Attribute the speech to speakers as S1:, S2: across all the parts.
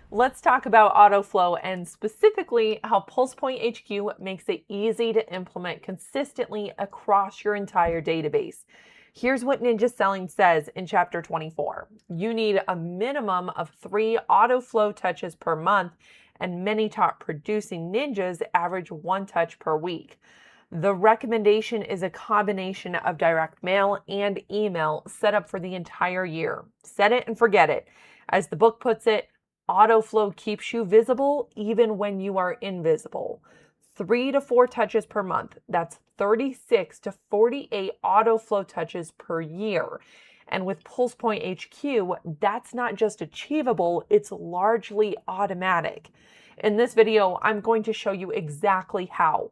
S1: Let's talk about autoflow and specifically how PulsePoint HQ makes it easy to implement consistently across your entire database. Here's what Ninja Selling says in Chapter 24. You need a minimum of 3 autoflow touches per month, and many top producing ninjas average 1 touch per week. The recommendation is a combination of direct mail and email set up for the entire year. Set it and forget it. As the book puts it, autoflow keeps you visible even when you are invisible. 3 to 4 touches per month. That's 36 to 48 autoflow touches per year. And with PulsePoint HQ, that's not just achievable, it's largely automatic. In this video, I'm going to show you exactly how.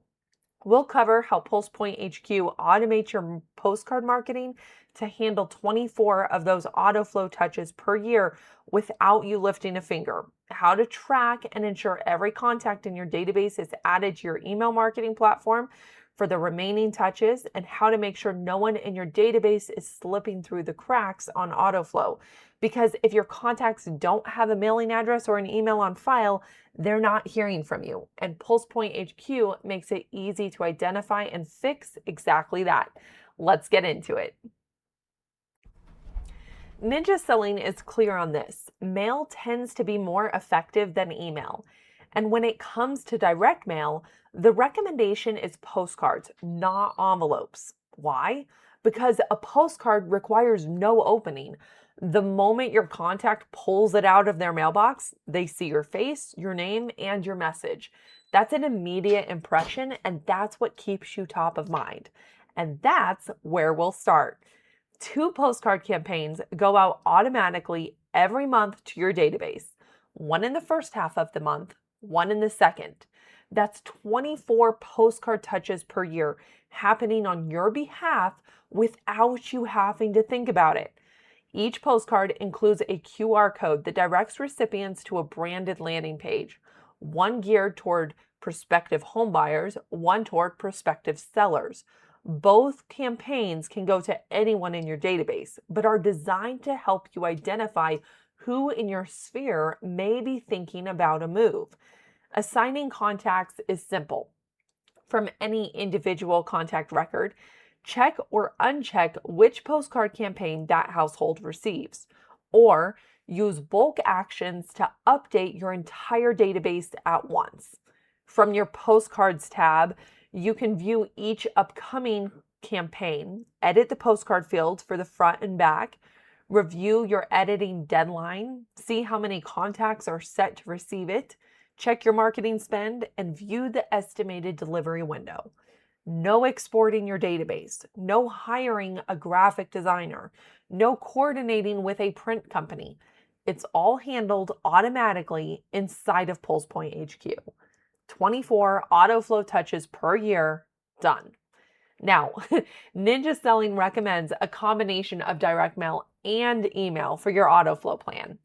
S1: We'll cover how PulsePoint HQ automates your postcard marketing to handle 24 of those autoflow touches per year without you lifting a finger, how to track and ensure every contact in your database is added to your email marketing platform for the remaining touches, and how to make sure no one in your database is slipping through the cracks on autoflow. Because if your contacts don't have a mailing address or an email on file, they're not hearing from you. And PulsePoint HQ makes it easy to identify and fix exactly that. Let's get into it. Ninja Selling is clear on this. Mail tends to be more effective than email. And when it comes to direct mail, the recommendation is postcards, not envelopes. Why? Because a postcard requires no opening. The moment your contact pulls it out of their mailbox, they see your face, your name, and your message. That's an immediate impression, and that's what keeps you top of mind. And that's where we'll start. 2 postcard campaigns go out automatically every month to your database. One in the first half of the month, one in the second. That's 24 postcard touches per year happening on your behalf without you having to think about it. Each postcard includes a QR code that directs recipients to a branded landing page, one geared toward prospective homebuyers, one toward prospective sellers. Both campaigns can go to anyone in your database, but are designed to help you identify who in your sphere may be thinking about a move. Assigning contacts is simple. From any individual contact record, check or uncheck which postcard campaign that household receives, or use bulk actions to update your entire database at once. From your Postcards tab, you can view each upcoming campaign, edit the postcard fields for the front and back, review your editing deadline, see how many contacts are set to receive it, check your marketing spend, and view the estimated delivery window. No exporting your database, no hiring a graphic designer, no coordinating with a print company. It's all handled automatically inside of PulsePoint HQ. 24 autoflow touches per year, done. Now, Ninja Selling recommends a combination of direct mail and email for your autoflow plan.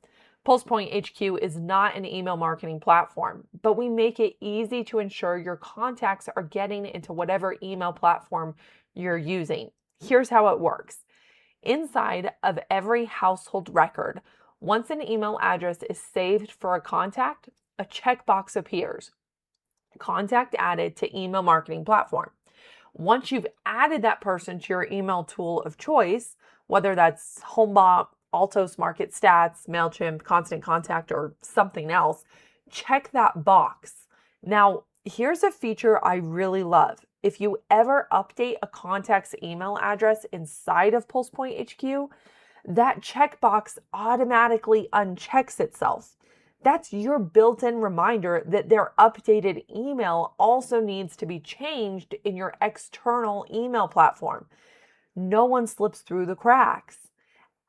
S1: PulsePoint HQ is not an email marketing platform, but we make it easy to ensure your contacts are getting into whatever email platform you're using. Here's how it works. Inside of every household record, once an email address is saved for a contact, a checkbox appears. Contact added to email marketing platform. Once you've added that person to your email tool of choice, whether that's HomeBot, Altos Market Stats, MailChimp, Constant Contact, or something else, check that box. Now, here's a feature I really love. If you ever update a contact's email address inside of PulsePoint HQ, that checkbox automatically unchecks itself. That's your built-in reminder that their updated email also needs to be changed in your external email platform. No one slips through the cracks.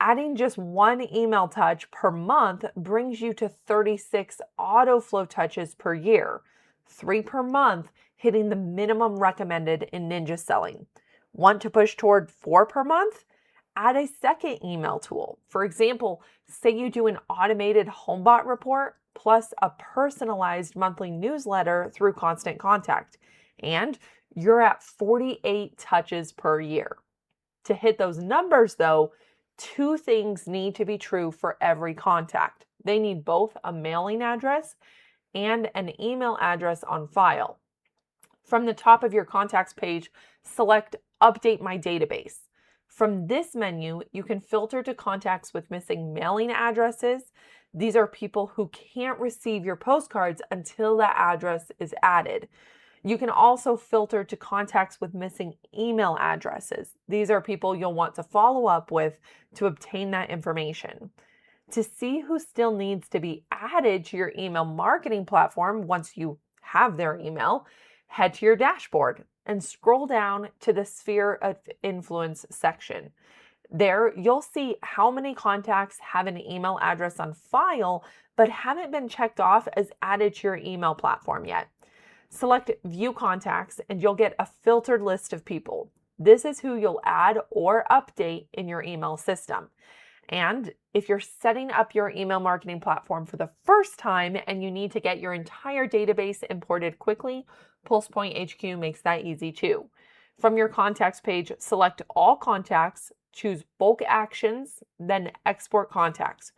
S1: Adding just 1 email touch per month brings you to 36 autoflow touches per year, 3 per month, hitting the minimum recommended in Ninja Selling. Want to push toward 4 per month? Add a second email tool. For example, say you do an automated HomeBot report plus a personalized monthly newsletter through Constant Contact, and you're at 48 touches per year. To hit those numbers though, 2 things need to be true for every contact. They need both a mailing address and an email address on file. From the top of your contacts page, select Update My Database. From this menu, you can filter to contacts with missing mailing addresses. These are people who can't receive your postcards until that address is added. You can also filter to contacts with missing email addresses. These are people you'll want to follow up with to obtain that information. To see who still needs to be added to your email marketing platform once you have their email, head to your dashboard and scroll down to the Sphere of Influence section. There, you'll see how many contacts have an email address on file but haven't been checked off as added to your email platform yet. Select View Contacts and you'll get a filtered list of people. This is who you'll add or update in your email system. And if you're setting up your email marketing platform for the first time and you need to get your entire database imported quickly, PulsePoint HQ makes that easy too. From your contacts page, select All Contacts, choose Bulk Actions, then Export Contacts.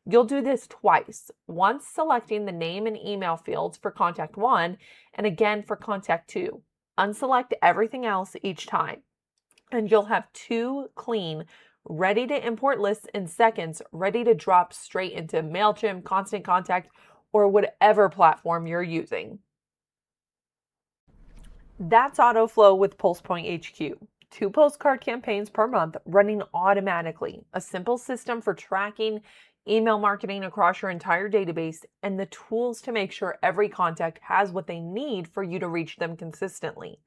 S1: You'll do this twice, once selecting the name and email fields for contact 1 and again for contact 2. Unselect everything else each time, and you'll have 2 clean, ready to import lists in seconds, ready to drop straight into MailChimp, Constant Contact, or whatever platform you're using. That's AutoFlow with PulsePoint HQ. 2 postcard campaigns per month running automatically, a simple system for tracking email marketing across your entire database, and the tools to make sure every contact has what they need for you to reach them consistently.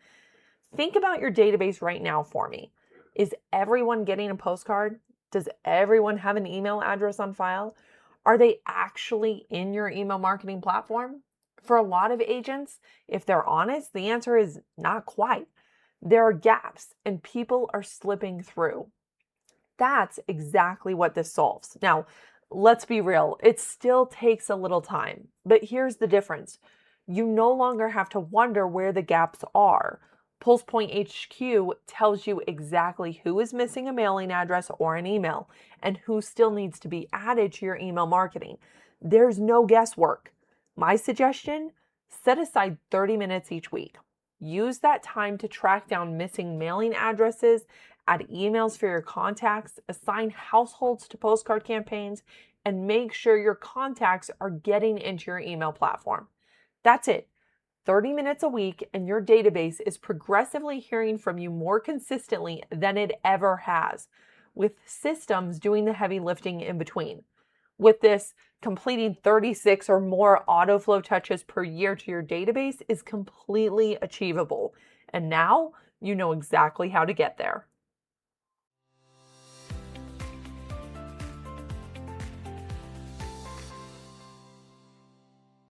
S1: Think about your database right now for me. Is everyone getting a postcard? Does everyone have an email address on file? Are they actually in your email marketing platform? For a lot of agents, if they're honest, the answer is not quite. There are gaps and people are slipping through. That's exactly what this solves. Now, let's be real, it still takes a little time, but here's the difference. You no longer have to wonder where the gaps are. PulsePoint HQ tells you exactly who is missing a mailing address or an email and who still needs to be added to your email marketing. There's no guesswork. My suggestion, set aside 30 minutes each week. Use that time to track down missing mailing addresses, add emails for your contacts, assign households to postcard campaigns, and make sure your contacts are getting into your email platform. That's it. 30 minutes a week and your database is progressively hearing from you more consistently than it ever has, with systems doing the heavy lifting in between. With this, completing 36 or more AutoFlow touches per year to your database is completely achievable. And now you know exactly how to get there.